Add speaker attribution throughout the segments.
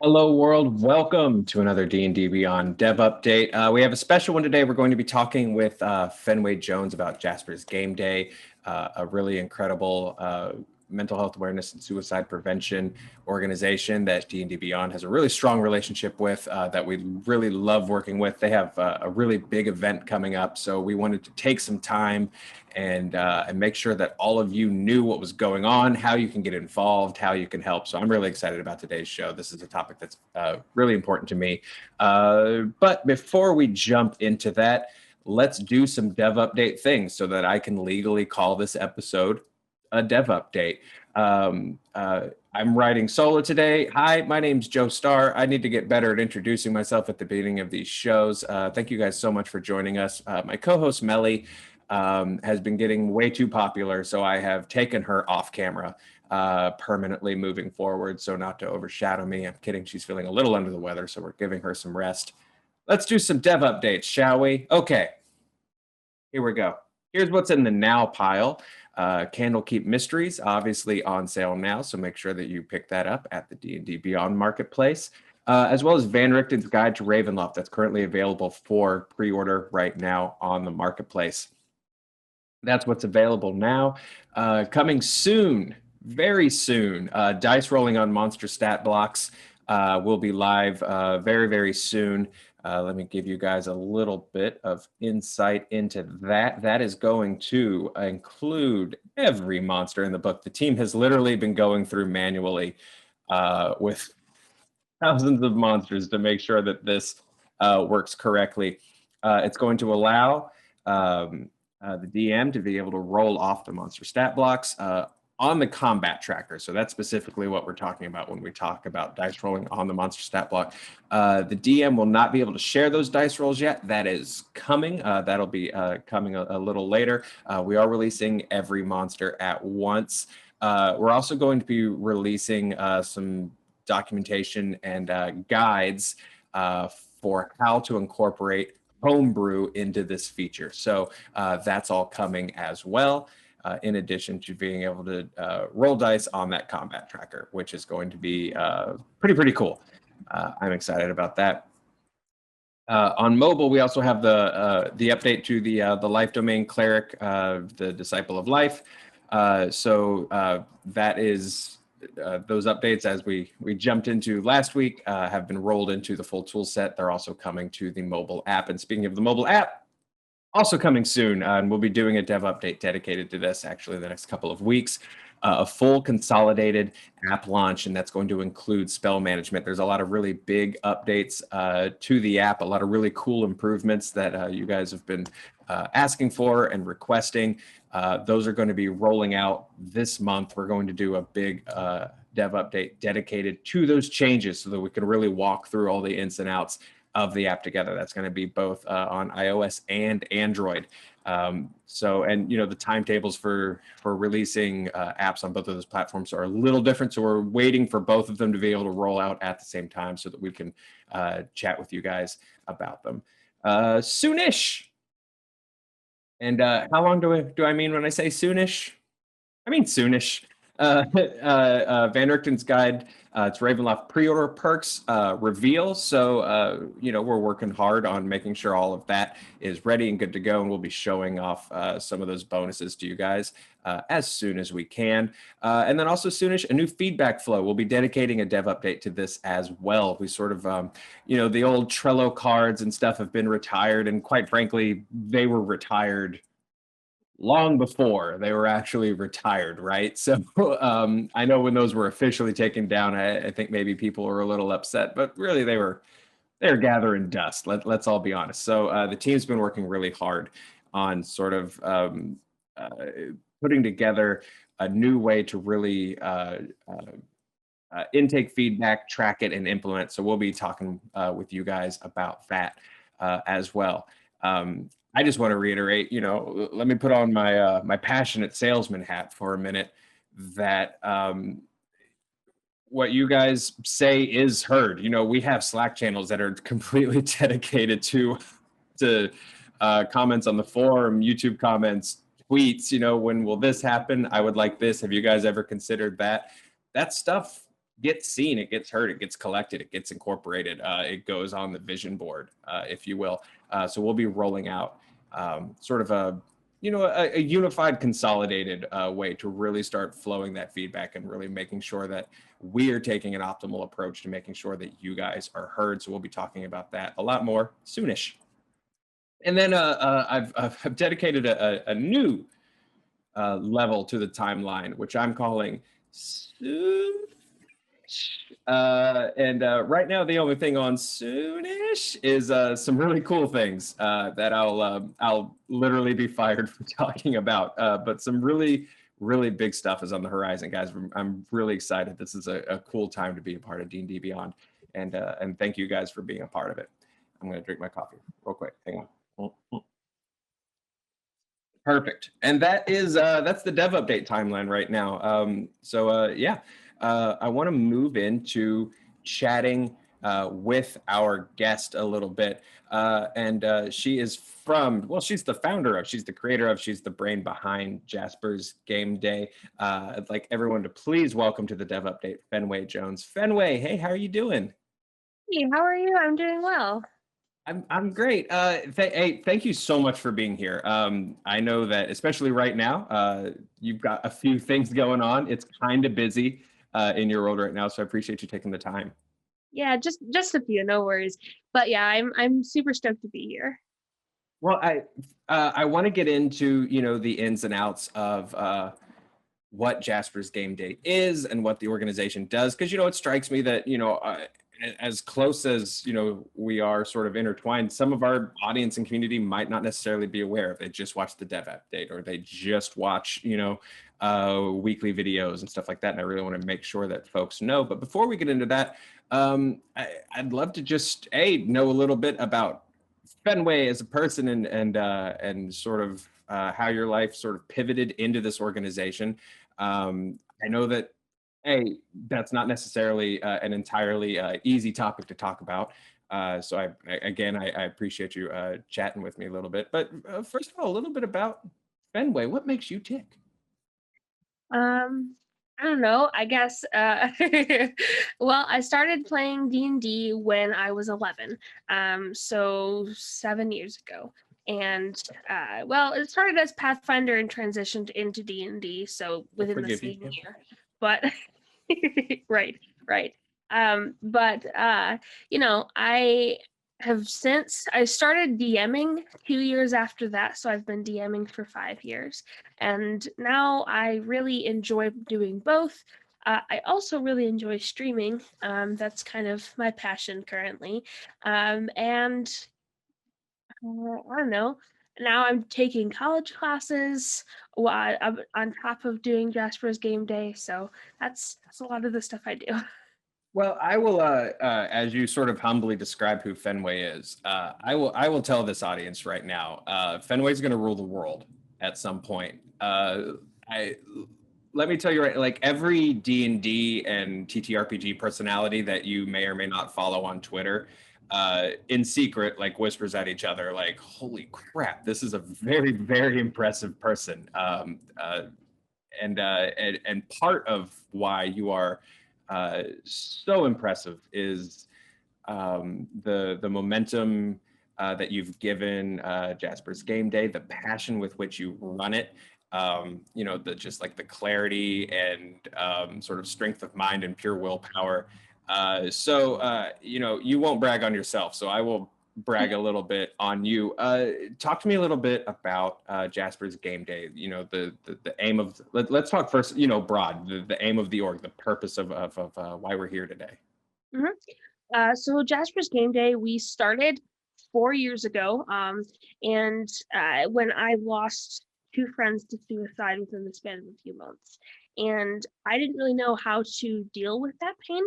Speaker 1: Hello, world. Welcome to another D&D Beyond dev update. We have a special one today. We're going to be talking with Fenway Jones about Jasper's Game Day, a really incredible mental health awareness and suicide prevention organization that D&D Beyond has a really strong relationship with, that we really love working with. They have a really big event coming up, so we wanted to take some time and make sure that all of you knew what was going on, how you can get involved, how you can help. So I'm really excited about today's show. This is a topic that's really important to me. But before we jump into that, let's do some dev update things so that I can legally call this episode a dev update. I'm writing solo today. Hi, my name's Joe Starr. I need to get better at introducing myself at the beginning of these shows. Thank you guys so much for joining us. My co-host Melly has been getting way too popular, so I have taken her off camera permanently moving forward, so not to overshadow me. I'm kidding, she's feeling a little under the weather, so we're giving her some rest. Let's do some dev updates, shall we? Okay, here we go. Here's what's in the now pile. Candlekeep Mysteries, obviously on sale now, so make sure that you pick that up at the D&D Beyond Marketplace, as well as Van Richten's Guide to Ravenloft. That's currently available for pre-order right now on the Marketplace. That's what's available now. Coming soon, very soon, dice rolling on monster stat blocks will be live very, very soon. Let me give you guys a little bit of insight into that. That is going to include every monster in the book. The team has literally been going through manually with thousands of monsters to make sure that this works correctly. It's going to allow the DM to be able to roll off the monster stat blocks on the combat tracker. So that's specifically what we're talking about when we talk about dice rolling on the monster stat block. The DM will not be able to share those dice rolls yet. That is coming. That'll be coming a little later. We are releasing every monster at once. We're also going to be releasing some documentation and guides for how to incorporate homebrew into this feature. So that's all coming as well. In addition to being able to roll dice on that combat tracker, which is going to be pretty cool. I'm excited about that. On mobile, we also have the update to the life domain cleric, the disciple of life. So that is those updates, as we jumped into last week, have been rolled into the full tool set. They're also coming to the mobile app. And speaking of the mobile app, also coming soon, and we'll be doing a dev update dedicated to this actually the next couple of weeks. A full consolidated app launch, and that's going to include spell management. There's a lot of really big updates to the app, a lot of really cool improvements that you guys have been asking for and requesting. Those are going to be rolling out this month. We're going to do a big dev update dedicated to those changes so that we can really walk through all the ins and outs of the app together. That's going to be both on iOS and Android. So, and you know, the timetables for releasing apps on both of those platforms are a little different. So we're waiting for both of them to be able to roll out at the same time so that we can chat with you guys about them soonish. And how long do I mean when I say soonish? I mean soonish. Van Richten's Guide to Ravenloft pre-order perks reveal. So, you know, we're working hard on making sure all of that is ready and good to go. And we'll be showing off some of those bonuses to you guys as soon as we can. And then also soonish, a new feedback flow. We'll be dedicating a dev update to this as well. We sort of, you know, the old Trello cards and stuff have been retired. And quite frankly, they were retired long before they were actually retired, right? So I know when those were officially taken down, I think maybe people were a little upset, but really they're gathering dust. Let's all be honest. So the team's been working really hard on sort of putting together a new way to really intake feedback, track it, and implement. So we'll be talking with you guys about that as well. I just want to reiterate, you know, let me put on my my passionate salesman hat for a minute, that what you guys say is heard. You know, we have Slack channels that are completely dedicated to comments on the forum, YouTube comments, tweets, when will this happen? I would like this. Have you guys ever considered that? That stuff gets seen, it gets heard, it gets collected, it gets incorporated. It goes on the vision board, if you will. So we'll be rolling out sort of a unified, consolidated way to really start flowing that feedback and really making sure that we are taking an optimal approach to making sure that you guys are heard. So we'll be talking about that a lot more soonish. And then I've dedicated a new level to the timeline, which I'm calling soon. And right now, the only thing on soonish is some really cool things that I'll literally be fired for talking about. But some really, really big stuff is on the horizon, guys. I'm really excited. This is a cool time to be a part of D&D Beyond, and thank you guys for being a part of it. I'm gonna drink my coffee real quick. Hang on. Perfect. And that's the dev update timeline right now. Yeah, I want to move into chatting with our guest a little bit. She is she's the founder of, she's the creator of, she's the brain behind Jasper's Game Day. I'd like everyone to please welcome to the dev update, Fenway Jones. Fenway, hey, how are you doing?
Speaker 2: Hey, how are you? I'm doing well.
Speaker 1: I'm great. Hey, thank you so much for being here. I know that especially right now, you've got a few things going on. It's kind of busy in your world right now, so I appreciate you taking the time.
Speaker 2: Yeah, just a few, no worries. But yeah, I'm super stoked to be here.
Speaker 1: Well, I want to get into the ins and outs of what Jasper's Game Day is and what the organization does, because it strikes me that as close as we are sort of intertwined, some of our audience and community might not necessarily be aware if they just watch the dev update or they just watch weekly videos and stuff like that. And I really want to make sure that folks know. But before we get into that, I'd love to just know a little bit about Fenway as a person and sort of how your life sort of pivoted into this organization. I know that that's not necessarily an entirely easy topic to talk about. So I appreciate you chatting with me a little bit. But first of all, a little bit about Fenway. What makes you tick?
Speaker 2: Um, I don't know, I guess well, I started playing D&D when I was 11. So 7 years ago. And well, it started as Pathfinder and transitioned into D&D, so within the same year. But right, right. But I have since I started DMing 2 years after that, so I've been DMing for 5 years, and now I really enjoy doing both. I also really enjoy streaming. That's kind of my passion currently, and I don't know. Now I'm taking college classes while I'm on top of doing Jasper's Game Day, so that's a lot of the stuff I do.
Speaker 1: Well, I will, as you sort of humbly describe who Fenway is, I will tell this audience right now, Fenway's going to rule the world at some point. I Let me tell you, right, like every D&D and TTRPG personality that you may or may not follow on Twitter, in secret, like whispers at each other, like, "Holy crap, this is a very, very impressive person." And part of why you are so impressive is the momentum that you've given Jasper's Game Day, the passion with which you run it, the just like the clarity and sort of strength of mind and pure willpower. You won't brag on yourself, so I will brag a little bit on you. Talk to me a little bit about Jasper's Game Day. The aim of let's talk first. Broad the aim of the org, the purpose of why we're here today.
Speaker 2: So Jasper's Game Day, we started 4 years ago, and when I lost two friends to suicide within the span of a few months, and I didn't really know how to deal with that pain,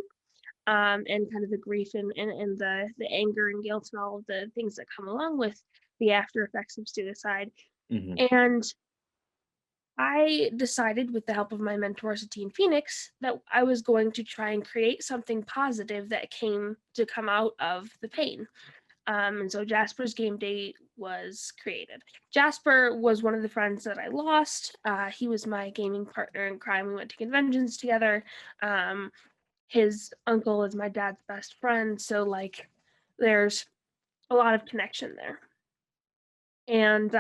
Speaker 2: and kind of the grief and the anger and guilt and all of the things that come along with the after effects of suicide.
Speaker 1: Mm-hmm.
Speaker 2: And I decided, with the help of my mentors at Teen Phoenix, that I was going to try and create something positive that came out of the pain. And so Jasper's Game Day was created. Jasper was one of the friends that I lost. He was my gaming partner in crime. We went to conventions together. His uncle is my dad's best friend, so like there's a lot of connection there. And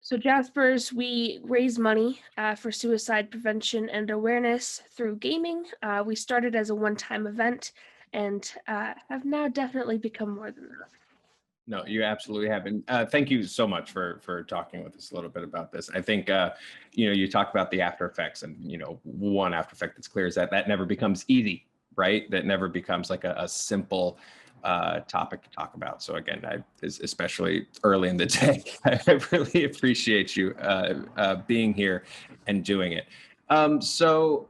Speaker 2: so Jaspers, we raise money for suicide prevention and awareness through gaming. We started as a one-time event and have now definitely become more than that.
Speaker 1: No, you absolutely have. And thank you so much for talking with us a little bit about this. I think you talk about the after effects, and one after effect that's clear is that never becomes easy, right? That never becomes like a simple topic to talk about. So again, especially early in the day, I really appreciate you being here and doing it. So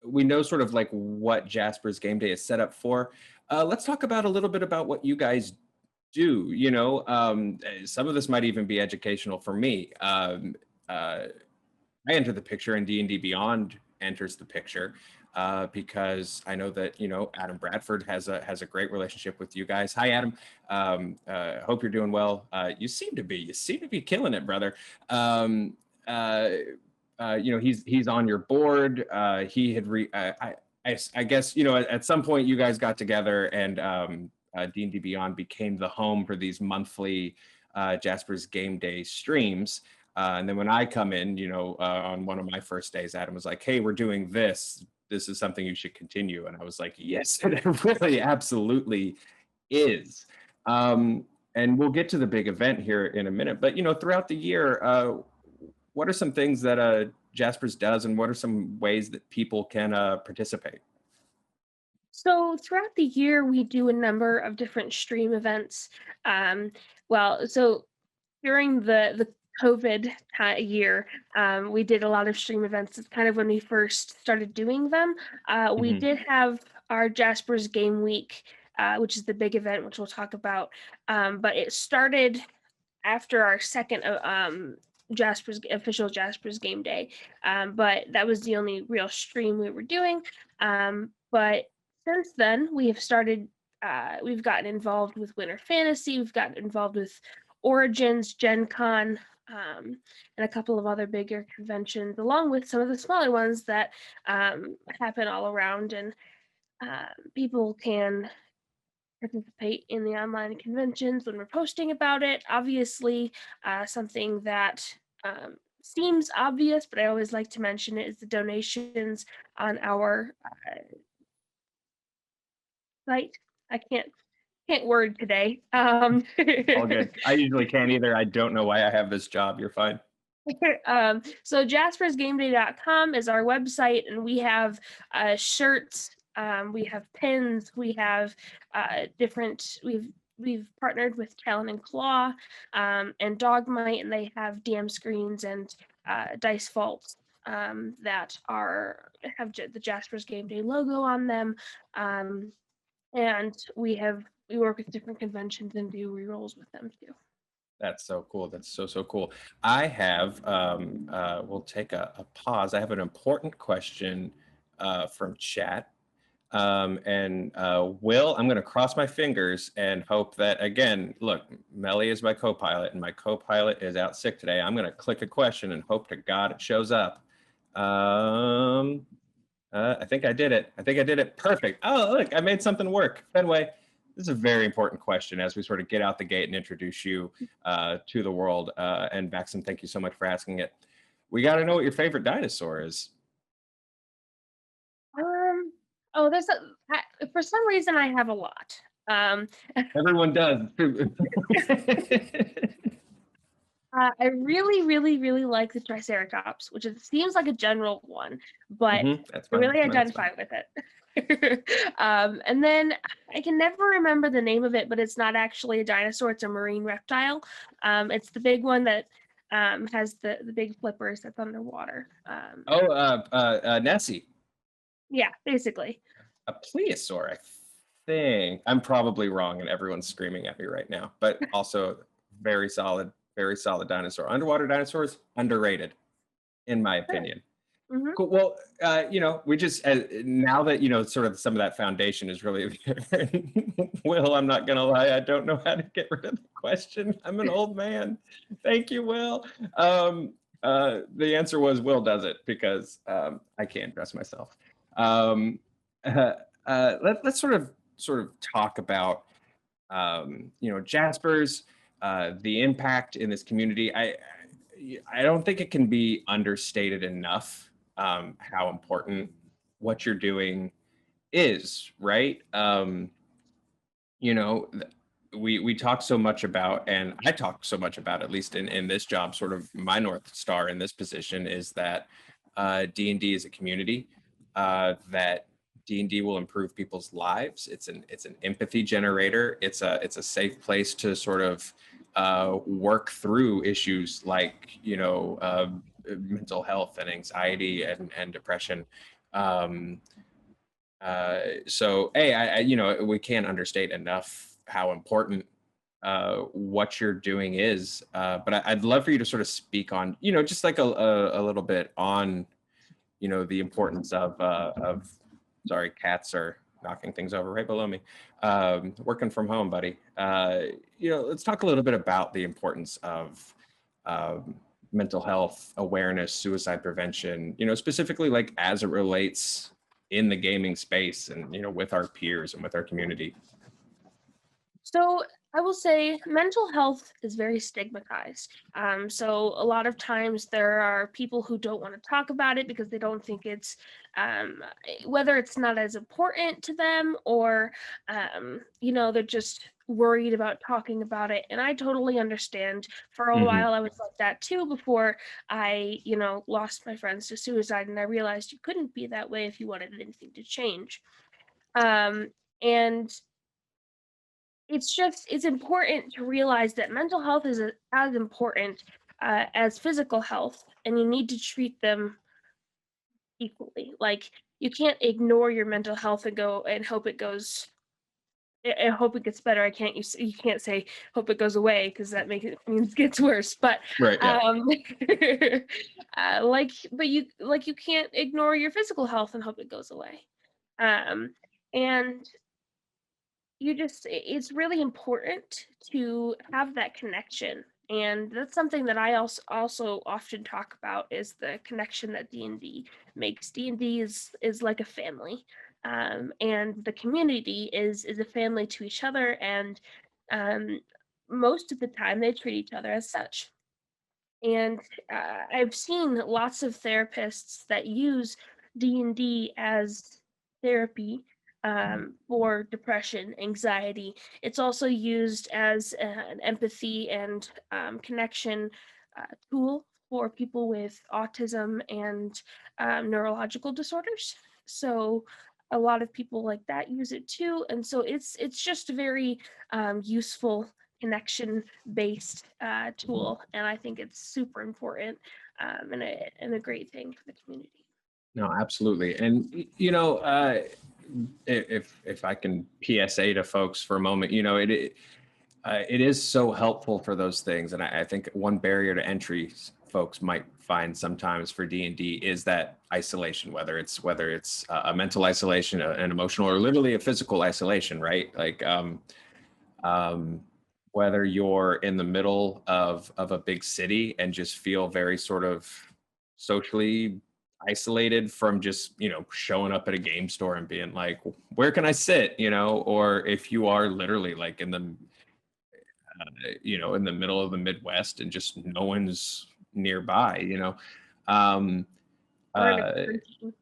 Speaker 1: we know sort of like what Jasper's Game Day is set up for. Let's talk about a little bit about what you guys do. Some of this might even be educational for me. I enter the picture, and D&D Beyond enters the picture because I know that Adam Bradford has a great relationship with you guys. Hi, Adam. Hope you're doing well. You seem to be killing it, brother. He's on your board. He had I guess at some point you guys got together, and D&D Beyond became the home for these monthly Jasper's Game Day streams. And then when I come in, on one of my first days, Adam was like, "Hey, we're doing this. This is something you should continue." And I was like, "Yes, it really, absolutely is." And we'll get to the big event here in a minute. But throughout the year, what are some things that Jaspers does, and what are some ways that people can participate?
Speaker 2: So throughout the year, we do a number of different stream events. So during the COVID year, we did a lot of stream events. It's kind of when we first started doing them. We
Speaker 1: Mhm.
Speaker 2: did have our Jasper's Game Week, which is the big event, which we'll talk about. But it started after our second official Jasper's Game Day. But that was the only real stream we were doing. But since then, we've gotten involved with Winter Fantasy, we've gotten involved with Origins, Gen Con, and a couple of other bigger conventions, along with some of the smaller ones that happen all around. And people can participate in the online conventions when we're posting about it. Obviously, something that seems obvious, but I always like to mention it, is the donations on our site. I can't word today.
Speaker 1: All good. I usually can't either. I don't know why I have this job. You're fine.
Speaker 2: So jaspersgameday.com is our website, and we have shirts, we have pins, we have we've partnered with Talon and Claw and Dogmite, and they have DM screens and dice vaults that have the Jasper's Game Day logo on them. And we work with different conventions and do rerolls with them too.
Speaker 1: That's so cool. That's so cool. I have, we'll take a pause. I have an important question from chat. And Will, I'm going to cross my fingers and hope that, again, look, Melly is my co-pilot, and my co-pilot is out sick today. I'm going to click a question and hope to God it shows up. I think I did it. Perfect. Oh, look, I made something work. Fenway, this is a very important question as we sort of get out the gate and introduce you to the world. And Baxam, thank you so much for asking it. We got to know what your favorite dinosaur is.
Speaker 2: Oh, for some reason I have a lot.
Speaker 1: Everyone does.
Speaker 2: I really, really, really like the Triceratops, which seems like a general one, but
Speaker 1: That's
Speaker 2: I
Speaker 1: fine.
Speaker 2: really identify with it. And then I can never remember the name of it, but it's not actually a dinosaur, it's a marine reptile. It's the big one that has the big flippers that's underwater.
Speaker 1: Nessie.
Speaker 2: Yeah, basically.
Speaker 1: A plesiosaur, I think. I'm probably wrong, and everyone's screaming at me right now. But also, very solid dinosaur. Underwater dinosaurs, underrated, in my opinion.
Speaker 2: Hmm.
Speaker 1: Cool. Well, we just now that sort of some of that foundation is really there. Will, I'm not gonna lie, I don't know how to get rid of the question. I'm an old man. Thank you, Will. The answer was Will does it because I can't dress myself. Um, let's sort of talk about Jasper's the impact in this community. I don't think it can be understated enough how important what you're doing is, right? You know, we talk so much about, and I talk so much about, at least in this job, sort of my North Star in this position is that D&D is a community, that D&D will improve people's lives. It's an empathy generator. It's a safe place to sort of work through issues like mental health and anxiety and depression. Um, so, hey, we can't understate enough how important what you're doing is. But I'd love for you to sort of speak on, just like a little bit on, the importance of, sorry, cats are knocking things over right below me. Working from home, buddy. Let's talk a little bit about the importance of um, mental health awareness, suicide prevention, specifically like as it relates in the gaming space and, with our peers and with our community.
Speaker 2: So I will say mental health is very stigmatized. So a lot of times there are people who don't want to talk about it because they don't think it's whether it's not as important to them or they're just worried about talking about it. And I totally understand. For a
Speaker 1: Hmm.
Speaker 2: while I was like that too before I, lost my friends to suicide, and I realized you couldn't be that way if you wanted anything to change. And it's important to realize that mental health is as important as physical health, and you need to treat them equally. Like, you can't ignore your mental health and go and hope it goes. I hope it gets better. I can't. You can't say hope it goes away because that means it gets worse. But
Speaker 1: Right. Yeah.
Speaker 2: um, you can't ignore your physical health and hope it goes away. Um, and it's really important to have that connection, and that's something that I also often talk about, is the connection that D&D makes. D&D is like a family, and the community is a family to each other, and um, most of the time they treat each other as such. And I've seen lots of therapists that use D&D as therapy for depression, anxiety. It's also used as an empathy and connection tool for people with autism and neurological disorders. So a lot of people like that use it too, and so it's just a very useful connection based tool, and I think it's super important, and a great thing for the community.
Speaker 1: No, absolutely. And if I can PSA to folks for a moment, it is so helpful for those things. And I think one barrier to entry folks might find sometimes for D&D is that isolation, whether it's a mental isolation, an emotional, or literally a physical isolation, right? Like um, whether you're in the middle of a big city and just feel very sort of socially isolated from just showing up at a game store and being like, where can I sit, or if you are literally like in the middle of the Midwest and just no one's nearby, um
Speaker 2: Or in a
Speaker 1: uh
Speaker 2: quarantine.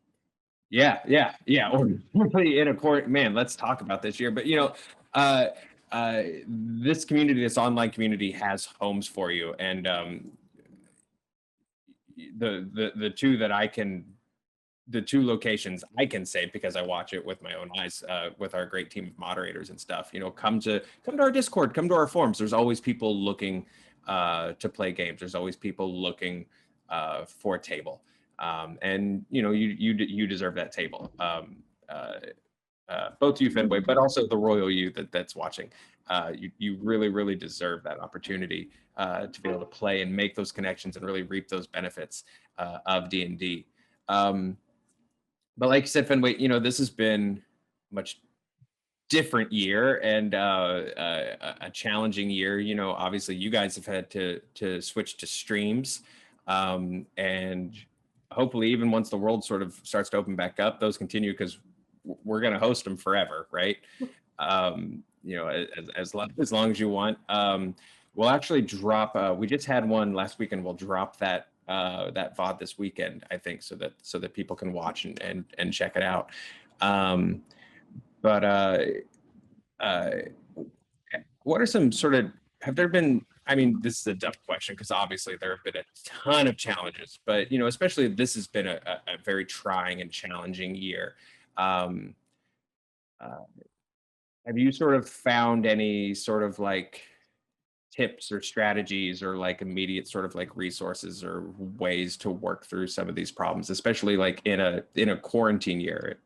Speaker 1: yeah, or really in a court, man, let's talk about this year. But uh this community, this online community, has homes for you. And the two that I can the two locations I can say, because I watch it with my own eyes, with our great team of moderators and stuff. Come to our Discord, come to our forums. There's always people looking to play games. There's always people looking for a table, and you deserve that table. Both you, Fenway, but also the royal you that's watching. You really, really deserve that opportunity to be able to play and make those connections and really reap those benefits of D&D. Um, but like you said, Fenway, this has been much different year and a challenging year. Obviously you guys have had to switch to streams, and hopefully even once the world sort of starts to open back up, those continue because we're going to host them forever, right? As long as you want. We'll actually drop. We just had one last weekend. We'll drop that VOD this weekend, I think, so that people can watch and check it out. But what are some sort of, have there been, I mean, this is a tough question because obviously there have been a ton of challenges, but, especially this has been a very trying and challenging year. Um, uh, have you sort of found any sort of like tips or strategies or like immediate sort of like resources or ways to work through some of these problems, especially like in a quarantine year?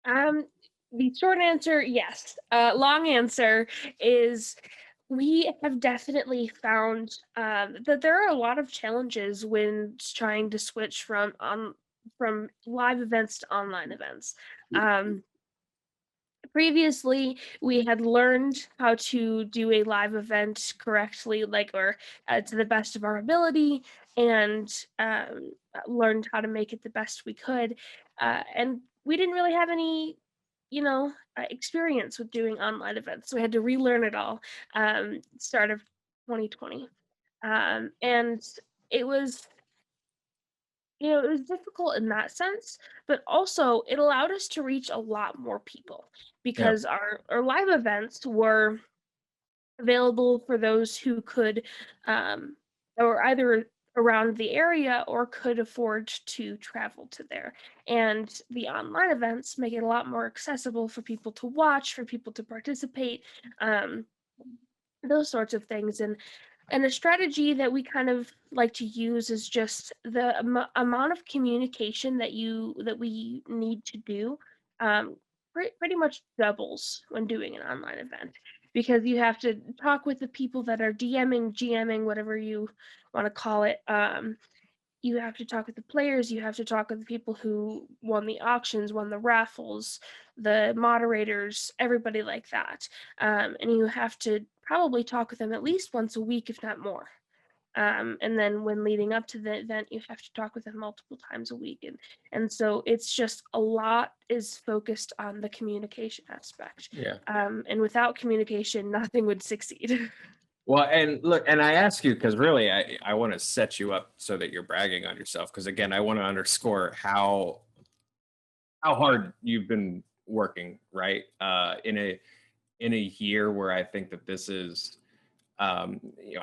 Speaker 2: Um, the short answer, yes. Long answer is we have definitely found that there are a lot of challenges when trying to switch from live events to online events. Um, Previously we had learned how to do a live event correctly, like, or to the best of our ability, and learned how to make it the best we could, and we didn't really have any experience with doing online events, so we had to relearn it all, start of 2020. And it was it was difficult in that sense, but also it allowed us to reach a lot more people
Speaker 1: Yeah.
Speaker 2: because our live events were available for those who could, or either around the area or could afford to travel to there. And the online events make it a lot more accessible for people to watch, for people to participate, um, those sorts of things. And a strategy that we kind of like to use is just the amount of communication that we need to do, pretty much doubles when doing an online event, because you have to talk with the people that are DMing, GMing, whatever you want to call it. You have to talk with the players, you have to talk with the people who won the auctions, won the raffles, the moderators, everybody like that. And you have to probably talk with them at least once a week, if not more. And then when leading up to the event, you have to talk with them multiple times a week. And so it's just a lot is focused on the communication aspect.
Speaker 1: Yeah.
Speaker 2: And without communication, nothing would succeed.
Speaker 1: Well, and look, and I ask you because really, I want to set you up so that you're bragging on yourself. Because again, I want to underscore how hard you've been working, right? In a year where I think that this is, I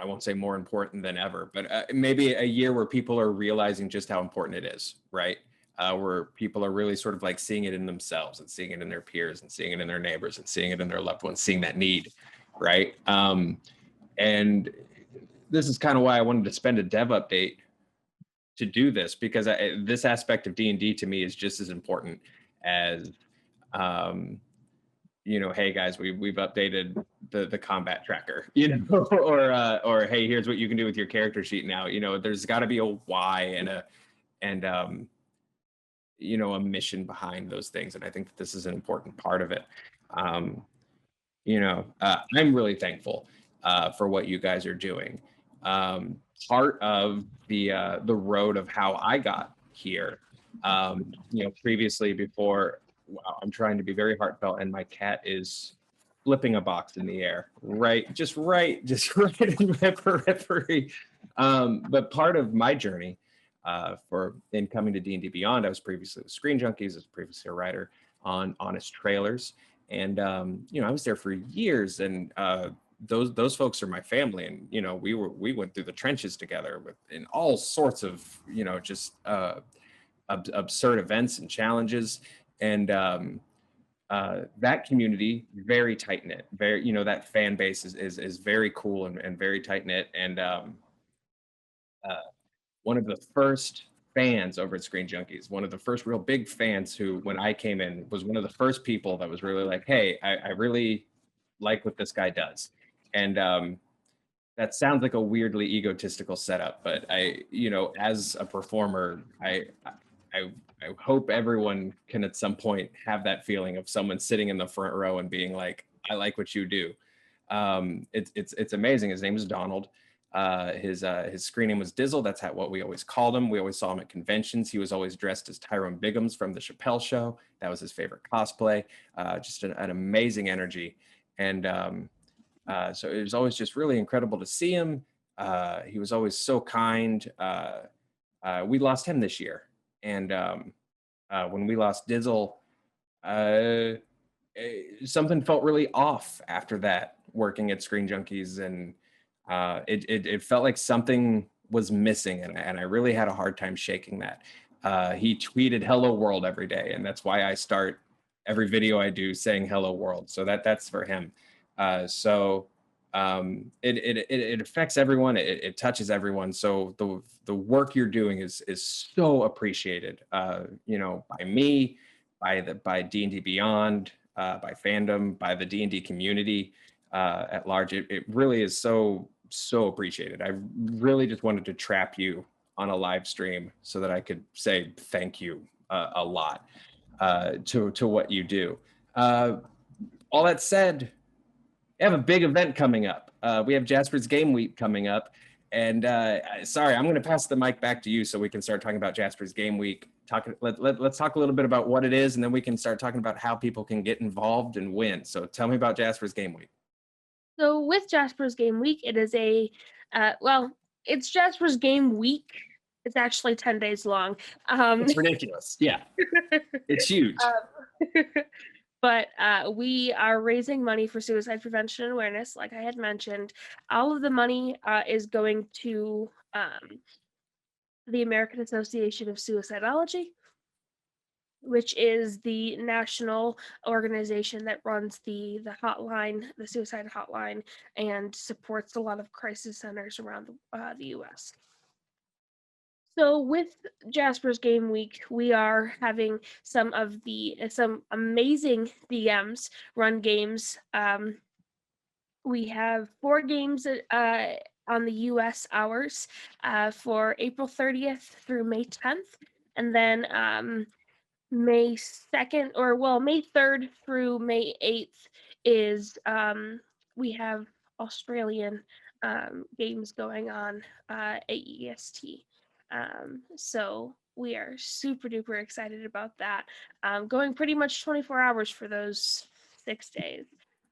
Speaker 1: won't say more important than ever, but maybe a year where people are realizing just how important it is, right? Where people are really sort of like seeing it in themselves and seeing it in their peers and seeing it in their neighbors and seeing it in their loved ones, seeing that need, right? And this is kind of why I wanted to spend a dev update to do this, because this aspect of D&D to me is just as important as, um, hey guys, we've updated the combat tracker, or hey, here's what you can do with your character sheet now. There's got to be a why and a mission behind those things, and I think that this is an important part of it. I'm really thankful for what you guys are doing. Part of the road of how I got here, previously before, wow, I'm trying to be very heartfelt, and my cat is flipping a box in the air, just right in my periphery. But part of my journey in coming to D&D Beyond, I was previously with Screen Junkies, I was previously a writer on Honest Trailers. And I was there for years, and those folks are my family, and we went through the trenches together in all sorts of just absurd events and challenges, and that community very tight knit, very that fan base is very cool and very tight knit, and one of the first fans over at Screen Junkies, one of the first real big fans who, when I came in, was one of the first people that was really like, hey, I really like what this guy does. And that sounds like a weirdly egotistical setup, but as a performer, I I hope everyone can at some point have that feeling of someone sitting in the front row and being like, I like what you do. It's amazing. His name is Donald. His screen name was Dizzle. That's what we always called him. We always saw him at conventions. He was always dressed as Tyrone Biggums from the Chappelle Show. That was his favorite cosplay. Just an amazing energy, and so it was always just really incredible to see him. He was always so kind. We lost him this year, and when we lost Dizzle, uh, something felt really off after that. Working at Screen Junkies, and it felt like something was missing, and I really had a hard time shaking that. He tweeted "Hello World" every day, and that's why I start every video I do saying "Hello World." So that's for him. It affects everyone. It touches everyone. So the work you're doing is so appreciated. By me, by D&D Beyond, by fandom, by the D&D community at large. It really is so appreciated. I really just wanted to trap you on a live stream so that I could say thank you a lot to what you do. All that said, we have a big event coming up. We have Jasper's Game Week coming up. And sorry, I'm going to pass the mic back to you so we can start talking about Jasper's Game Week. Let's talk a little bit about what it is, and then we can start talking about how people can get involved and win. So tell me about Jasper's Game Week.
Speaker 2: So with Jasper's Game Week, it is it's Jasper's Game Week. It's actually 10 days long.
Speaker 1: It's ridiculous. Yeah, it's huge.
Speaker 2: But we are raising money for suicide prevention and awareness, like I had mentioned. All of the money is going to the American Association of Suicidology, which is the national organization that runs the hotline, the suicide hotline, and supports a lot of crisis centers around the U.S. So with Jasper's Game Week, we are having some amazing DMs run games. We have 4 games on the U.S. hours for April 30th through May 10th, and then May 3rd through May 8th is we have Australian games going on AEST. So we are super duper excited about that. Going pretty much 24 hours for those 6 days.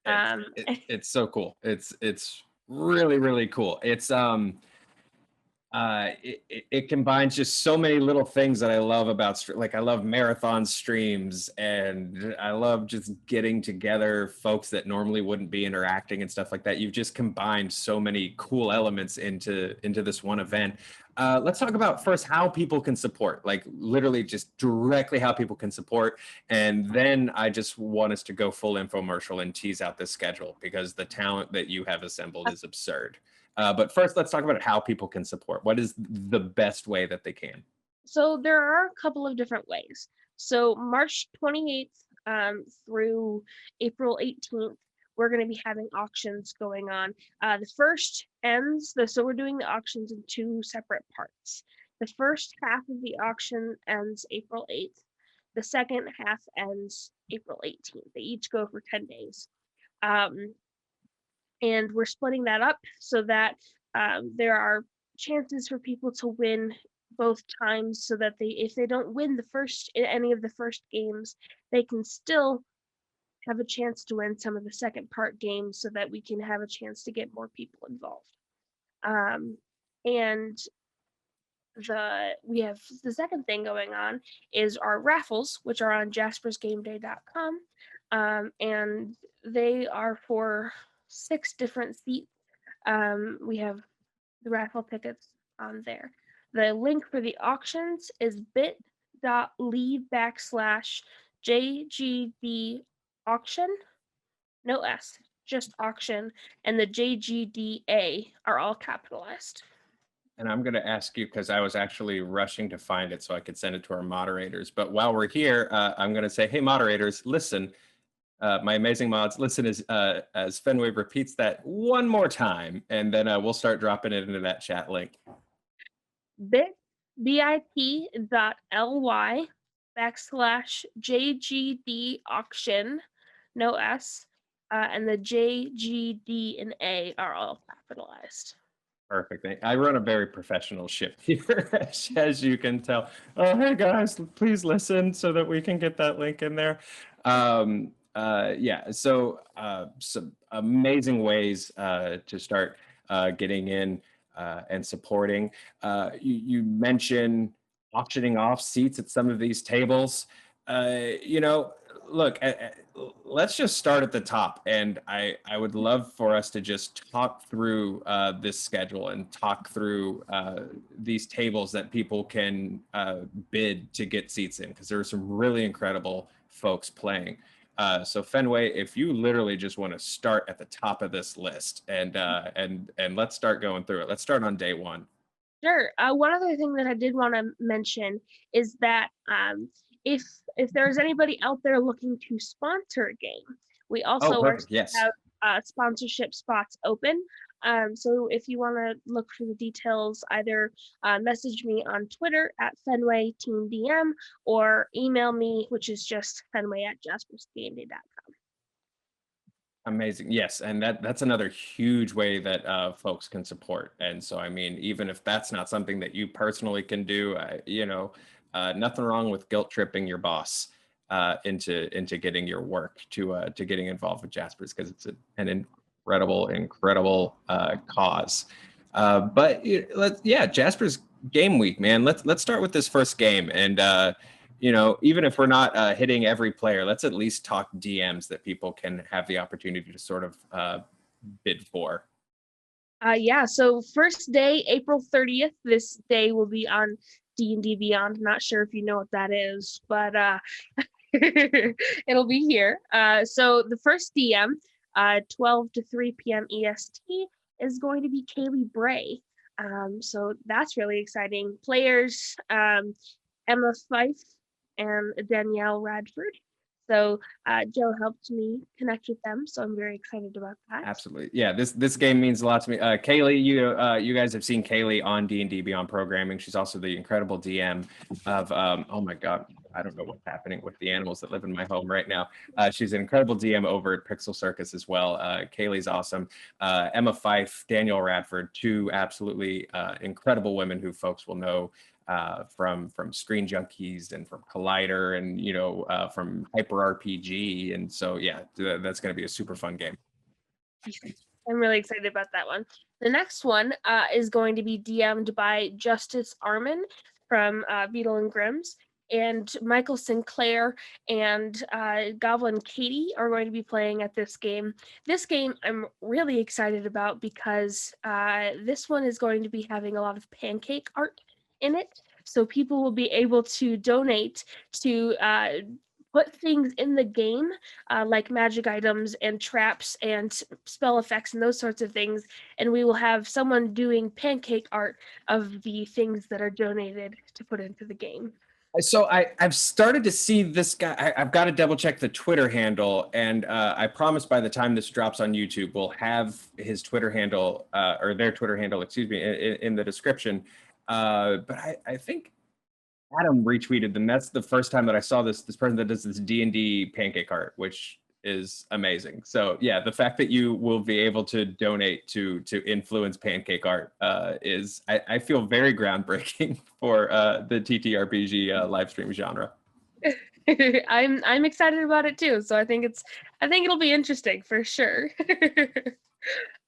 Speaker 1: It's so cool. It's really, really cool. It combines just so many little things that I love about, like I love marathon streams, and I love just getting together folks that normally wouldn't be interacting and stuff like that. You've just combined so many cool elements into this one event. Let's talk about first how people can support, like literally just directly how people can support. And then I just want us to go full infomercial and tease out this schedule, because the talent that you have assembled is absurd. But first, let's talk about how people can support. What is the best way that they can?
Speaker 2: So there are a couple of different ways. So March 28th through April 18th, we're going to be having auctions going on. The first so we're doing the auctions in 2 separate parts. The first half of the auction ends April 8th. The second half ends April 18th. They each go for 10 days. And we're splitting that up so that there are chances for people to win both times, so that if they don't win any of the first games, they can still have a chance to win some of the second part games, so that we can have a chance to get more people involved. And we have the second thing going on is our raffles, which are on jaspersgameday.com, and they are for 6 different seats. We have the raffle tickets on there. The link for the auctions is bit.ly/JGD auction, no S, just auction, and the JGDA are all capitalized.
Speaker 1: And I'm going to ask you, because I was actually rushing to find it so I could send it to our moderators. But while we're here, I'm going to say, hey, moderators, listen. my amazing mods, listen as Fenway repeats that one more time, and then we'll start dropping it into that chat link.
Speaker 2: bit.ly/JGD auction, no S, and the JGD and A are all capitalized.
Speaker 1: Perfect. I run a very professional ship here, as you can tell. Oh, hey guys, please listen so that we can get that link in there. Yeah, so some amazing ways to start getting in and supporting. You mentioned auctioning off seats at some of these tables. You know, look, let's just start at the top. And I would love for us to just talk through this schedule and talk through these tables that people can bid to get seats in, because there are some really incredible folks playing. So Fenway, if you literally just want to start at the top of this list and let's start going through it. Let's start on day one.
Speaker 2: Sure. One other thing that I did want to mention is that if there's anybody out there looking to sponsor a game, we also
Speaker 1: perfect. Yes.
Speaker 2: have sponsorship spots open. So if you want to look for the details, either message me on Twitter at Fenway Team DM or email me, which is just fenway@jaspersgaming.com.
Speaker 1: Amazing. Yes. And that's another huge way that folks can support. And so, I mean, even if that's not something that you personally can do, nothing wrong with guilt tripping your boss into getting your work to getting involved with Jasper's, because it's an incredible cause. But Jasper's Game Week, man. Let's start with this first game. And even if we're not hitting every player, let's at least talk DMs that people can have the opportunity to sort of bid for.
Speaker 2: So first day, April 30th. This day will be on D&D Beyond. Not sure if you know what that is, but it'll be here. So the first DM, 12 to 3 p.m. EST, is going to be Kaylee Bray. So that's really exciting. Players, Emma Fife and Danielle Radford. So Joe helped me connect with them, so I'm very excited about that.
Speaker 1: Absolutely, yeah. This game means a lot to me. Kaylee, you guys have seen Kaylee on D&D Beyond programming. She's also the incredible DM of oh my god, I don't know what's happening with the animals that live in my home right now. She's an incredible DM over at Pixel Circus as well. Kaylee's awesome. Emma Fife, Danielle Radford, two absolutely incredible women who folks will know from Screen Junkies and from Collider and from Hyper RPG. And so that's going to be a super fun game.
Speaker 2: I'm really excited about that one. The next one is going to be DM'd by Justice Armin from Beetle and Grimm's, and Michael Sinclair and Goblin Katie are going to be playing at this game. This game I'm really excited about because this one is going to be having a lot of pancake art in it. So people will be able to donate to put things in the game, like magic items and traps and spell effects and those sorts of things. And we will have someone doing pancake art of the things that are donated to put into the game.
Speaker 1: So I've started to see this guy. I've got to double check the Twitter handle, and I promise by the time this drops on YouTube, we'll have his Twitter handle or their Twitter handle, excuse me, in the description. But I think Adam retweeted them. That's the first time that I saw this person that does this D&D pancake art, which is amazing. So yeah, the fact that you will be able to donate to influence pancake art is I feel very groundbreaking for the TTRPG live stream genre.
Speaker 2: I'm excited about it too. So I think it'll be interesting for sure.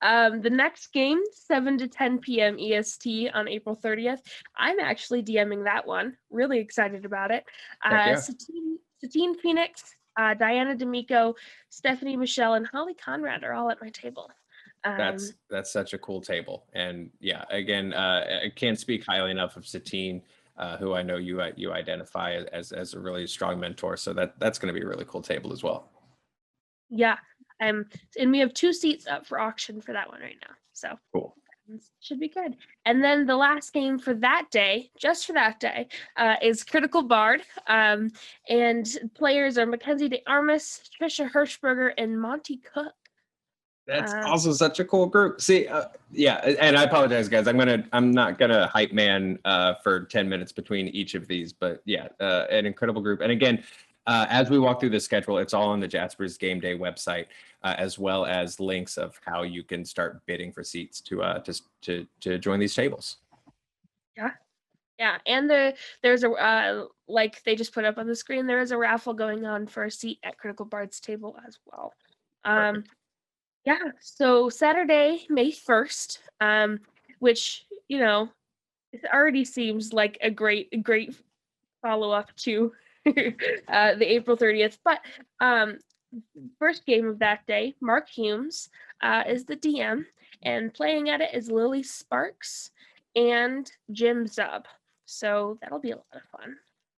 Speaker 2: The next game, 7 to 10 p.m. EST on April 30th. I'm actually DMing that one. Really excited about it. Satine Phoenix, Diana D'Amico, Stephanie Michelle, and Holly Conrad are all at my table.
Speaker 1: That's such a cool table. And yeah, again, I can't speak highly enough of Satine, who I know you identify as a really strong mentor. So that's going to be a really cool table as well.
Speaker 2: Yeah. And we have 2 seats up for auction for that one right now. So
Speaker 1: cool.
Speaker 2: Should be good. And then the last game for that day, just for that day, is Critical Bard. And players are Mackenzie DeArmas, Trisha Hirschberger, and Monty Cook.
Speaker 1: That's also such a cool group. See, yeah, and I apologize, guys. I'm not gonna hype man for 10 minutes between each of these, but yeah, an incredible group. And again, as we walk through the schedule, it's all on the Jasper's Game Day website, as well as links of how you can start bidding for seats to join these tables.
Speaker 2: Yeah, and there's a like they just put up on the screen. There is a raffle going on for a seat at Critical Bard's table as well. Yeah, so Saturday, May 1st, which, you know, it already seems like a great follow-up to the April 30th. But first game of that day, Mark Humes is the DM, and playing at it is Lily Sparks and Jim Zub. So that'll be a lot of fun.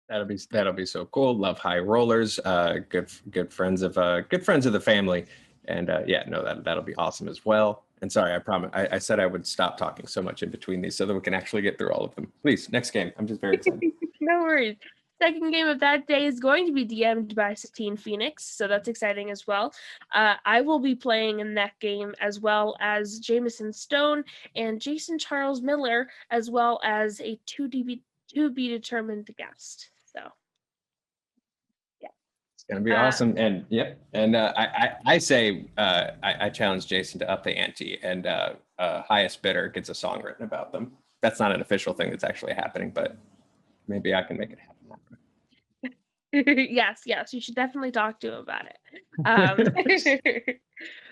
Speaker 1: That'll be so cool. Love high rollers. Good friends of the family. And yeah, no, that'll be awesome as well. And sorry, I promise. I said I would stop talking so much in between these so that we can actually get through all of them. Please, next game. I'm just very excited.
Speaker 2: No worries. Second game of that day is going to be DM'd by Satine Phoenix, so that's exciting as well. I will be playing in that game, as well as Jameson Stone and Jason Charles Miller, as well as a to be determined guest. So
Speaker 1: it's gonna be awesome. And yep. And I say I challenge Jason to up the ante, and highest bidder gets a song written about them. That's not an official thing that's actually happening, but maybe I can make it happen.
Speaker 2: Yes, you should definitely talk to him about it.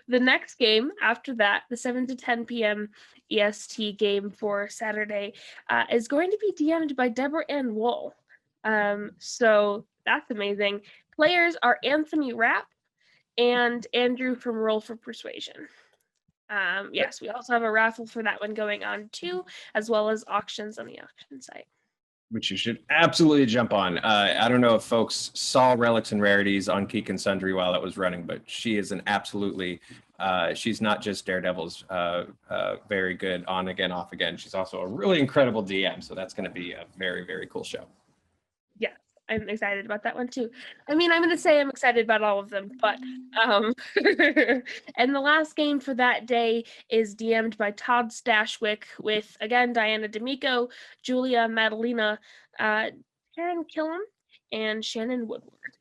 Speaker 2: The next game after that, the 7 to 10 p.m. EST game for Saturday, is going to be DM'd by Deborah Ann Wool. So that's amazing. Players are Anthony Rapp and Andrew from Roll for Persuasion. Yes, we also have a raffle for that one going on too, as well as auctions on the auction site,
Speaker 1: which you should absolutely jump on. I don't know if folks saw Relics and Rarities on Geek and Sundry while it was running, but she is an absolutely, she's not just Daredevil's very good on again, off again. She's also a really incredible DM. So that's going to be a very, very cool show.
Speaker 2: Yes, I'm excited about that one too. I mean, I'm going to say I'm excited about all of them, but and the last game for that day is DM'd by Todd Stashwick with, again, Diana D'Amico, Julia Madalena, Karen Killam, and Shannon Woodward.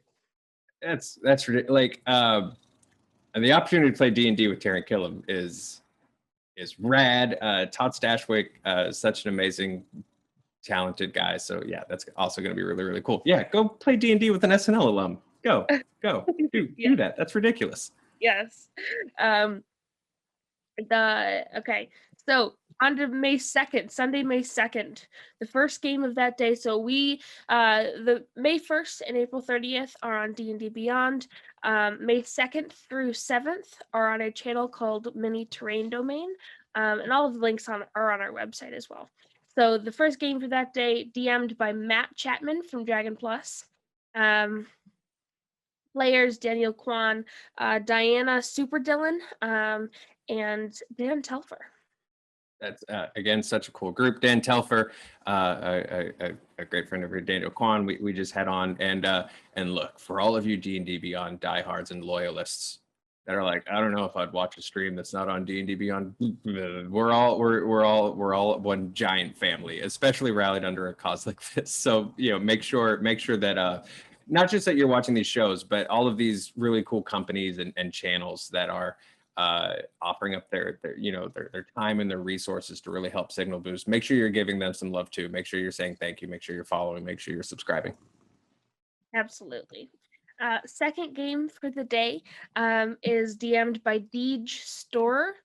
Speaker 1: That's ridiculous. Like the opportunity to play D&D with Taryn Killam is rad. Todd Stashwick is such an amazing, talented guy. So yeah, that's also going to be really, really cool. Yeah, go play D&D with an SNL alum. Go do that. That's ridiculous.
Speaker 2: Yes. Okay, so on to May 2nd, Sunday, May 2nd, the first game of that day. So we, the May 1st and April 30th are on D&D Beyond. May 2nd through 7th are on a channel called Mini Terrain Domain. And all of the links are on our website as well. So the first game for that day, DM'd by Matt Chapman from Dragon Plus. Players, Daniel Kwan, Diana Super Dillon, and Dan Telfer.
Speaker 1: That's again such a cool group. Dan Telfer, a great friend of yours, Daniel Kwan, we just had on, and look, for all of you D&D Beyond diehards and loyalists that are like, I don't know if I'd watch a stream that's not on D&D Beyond. We're all one giant family, especially rallied under a cause like this. So make sure that not just that you're watching these shows, but all of these really cool companies and channels that are offering up their time and their resources to really help Signal Boost. Make sure you're giving them some love too. Make sure you're saying thank you. Make sure you're following. Make sure you're subscribing.
Speaker 2: Absolutely. Second game for the day is DM'd by Deej Storer,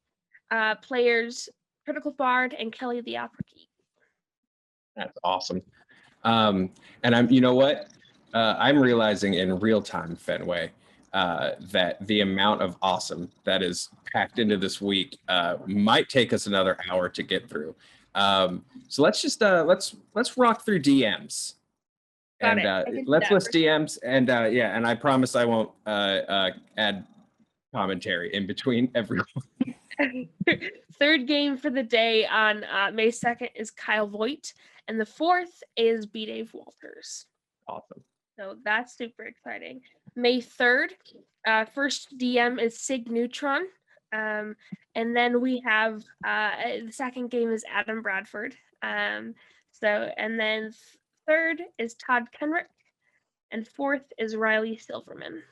Speaker 2: players Critical Bard and Kelly the Opera Geek.
Speaker 1: That's awesome. And I'm realizing in real time, Fenway, that the amount of awesome that is packed into this week might take us another hour to get through. So let's just let's rock through DMs. Let's list DMs, and and I promise I won't add commentary in between everyone.
Speaker 2: Third game for the day on May 2nd is Kyle Voigt, and the fourth is B. Dave Walters.
Speaker 1: Awesome.
Speaker 2: So that's super exciting. May 3rd, first DM is Sig Neutron. And then we have the second game is Adam Bradford. And then third is Todd Kenrick, and fourth is Riley Silverman.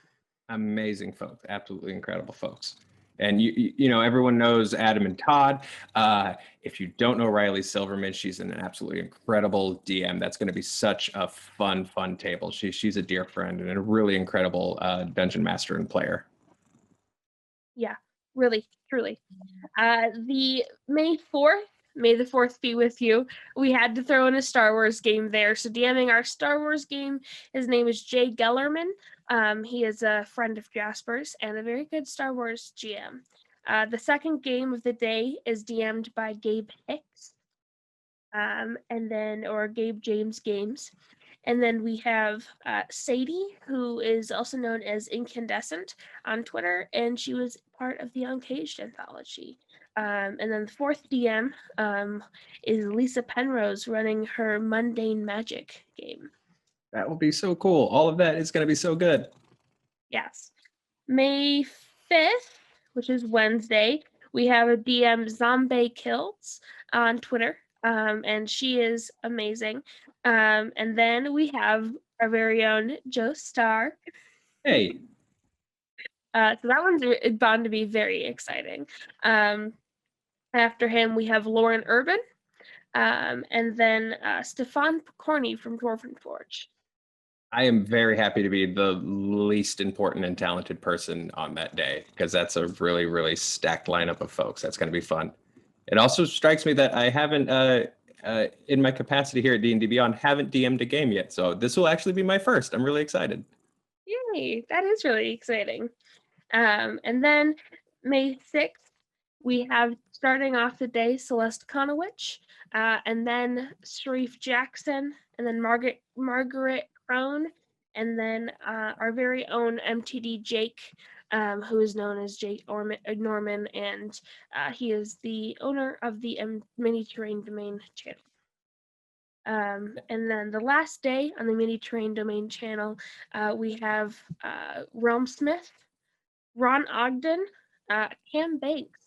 Speaker 1: Amazing folks, absolutely incredible folks. And you know, everyone knows Adam and Todd. If you don't know Riley Silverman, she's an absolutely incredible DM. That's going to be such a fun table. She's a dear friend and a really incredible dungeon master and player.
Speaker 2: Yeah, really, truly. The May 4th, May the 4th be with you. We had to throw in a Star Wars game there. So DMing our Star Wars game, his name is Jay Gellerman. He is a friend of Jasper's and a very good Star Wars GM. The second game of the day is DM'd by Gabe Hicks. Or Gabe James Games. And then we have Sadie, who is also known as Incandescent on Twitter, and she was part of the Uncaged anthology. And then the fourth DM is Lisa Penrose running her Mundane Magic game.
Speaker 1: That will be so cool. All of that is going to be so good.
Speaker 2: Yes. May 5th, which is Wednesday, we have a DM Zombie Kills on Twitter. And she is amazing. And then we have our very own Joe Starr.
Speaker 1: Hey.
Speaker 2: So that one's bound to be very exciting. After him, we have Lauren Urban, and then Stefan Corney from Dwarven Forge.
Speaker 1: I am very happy to be the least important and talented person on that day, because that's a really stacked lineup of folks. That's going to be fun. It also strikes me that I haven't, in my capacity here at D&D Beyond, haven't DM'd a game yet. So this will actually be my first. I'm really excited.
Speaker 2: Yay, that is really exciting. And then May 6th, we have starting off the day Celeste Conowitch, and then Sharif Jackson, and then Margaret Crone, and then our very own MTD Jake, who is known as Jake Norman, and he is the owner of the Mini Terrain Domain channel. And then the last day on the Mini Terrain Domain channel, we have Realmsmith, Ron Ogden, Cam Banks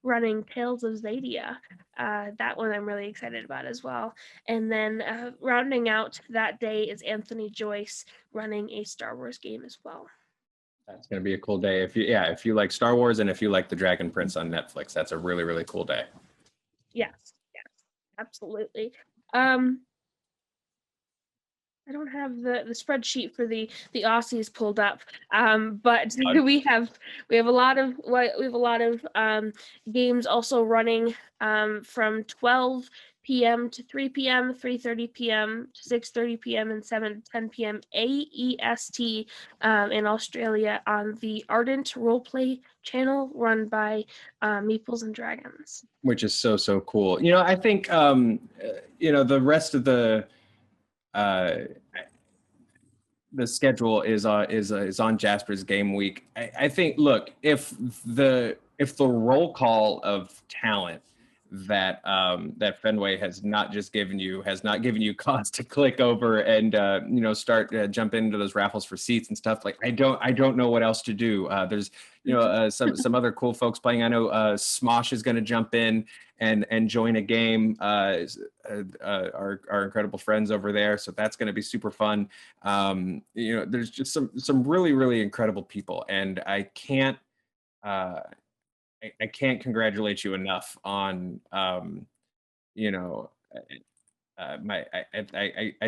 Speaker 2: running Tales of Zadia. That one I'm really excited about as well. And then rounding out that day is Anthony Joyce running a Star Wars game as well.
Speaker 1: That's going to be a cool day. If you like Star Wars and if you like The Dragon Prince on Netflix, that's a really cool day.
Speaker 2: Yes, absolutely. I don't have the spreadsheet for the Aussies pulled up, but we have a lot of games also running from 12 p.m. to 3 p.m., 3:30 p.m. to 6:30 p.m. and 7 to 10 p.m. AEST in Australia on the Ardent Roleplay channel run by Meeples and Dragons.
Speaker 1: Which is so cool. You know, I think the rest of the schedule is on Jasper's game week. I think, look, if the roll call of talent that Fenway has not given you cause to click over and start jump into those raffles for seats and stuff, like I don't know what else to do. There's some other cool folks playing. I know Smosh is going to jump in and join a game. Our incredible friends over there, so that's going to be super fun. There's just some really incredible people, and I can't congratulate you enough on I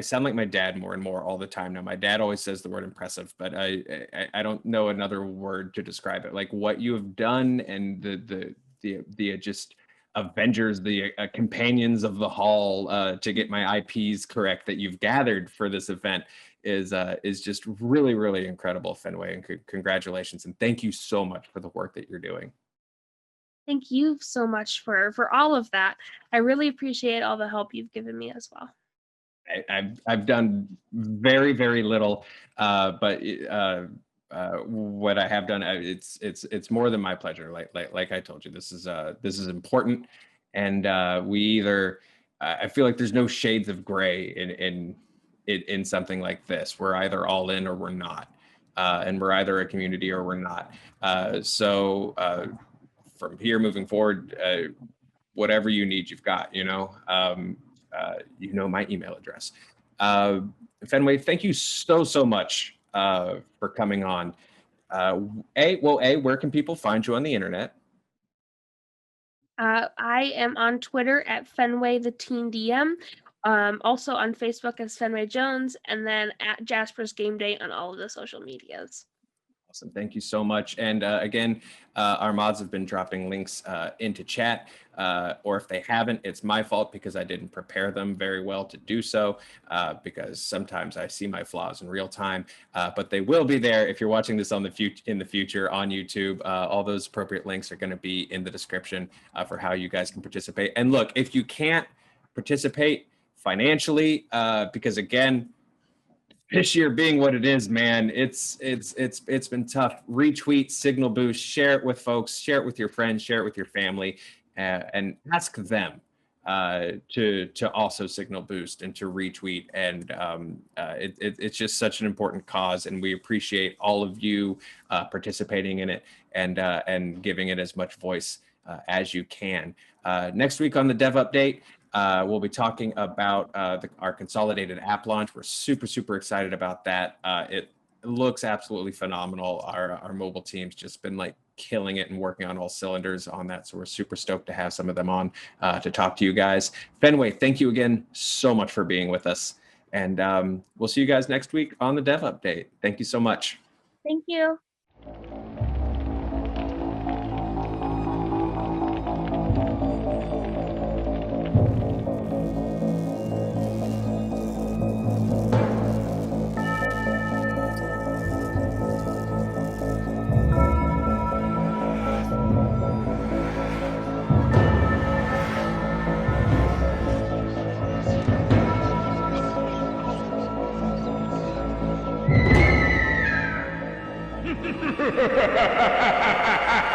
Speaker 1: sound like my dad more and more all the time now. My dad always says the word impressive, but I don't know another word to describe it. Like what you have done and the just Avengers, the companions of the hall, to get my IPs correct that you've gathered for this event is just really incredible, Fenway, and congratulations, and thank you so much for the work that you're doing.
Speaker 2: Thank you so much for all of that. I really appreciate all the help you've given me as well.
Speaker 1: I've done very little, but what I have done. It's more than my pleasure. Like I told you, this is important, and we either I feel like there's no shades of gray in something like this. We're either all in or we're not, and we're either a community or we're not. So from here moving forward, whatever you need, you've got. You know my email address. Fenway, thank you so much for coming on. Where can people find you on the internet?
Speaker 2: I am on Twitter at Fenway the Teen DM. Also on Facebook as Fenway Jones, and then at Jasper's Game Day on all of the social medias.
Speaker 1: Awesome. Thank you so much. And again, our mods have been dropping links into chat, or if they haven't, it's my fault because I didn't prepare them very well to do so, because sometimes I see my flaws in real time, but they will be there. If you're watching this in the future on YouTube, all those appropriate links are going to be in the description for how you guys can participate. And look, if you can't participate financially, because again, this year being what it is, man, it's been tough. Retweet, signal boost, share it with folks, share it with your friends, share it with your family, and ask them to also signal boost and to retweet. And it's just such an important cause, and we appreciate all of you participating in it and giving it as much voice as you can. Next week on the Dev Update, we'll be talking about our consolidated app launch. We're super excited about that. It looks absolutely phenomenal. Our mobile team's just been like killing it and working on all cylinders on that. So we're super stoked to have some of them on to talk to you guys. Fenway, thank you again so much for being with us. And we'll see you guys next week on the Dev Update. Thank you so much.
Speaker 2: Thank you.
Speaker 3: Ha ha ha ha ha!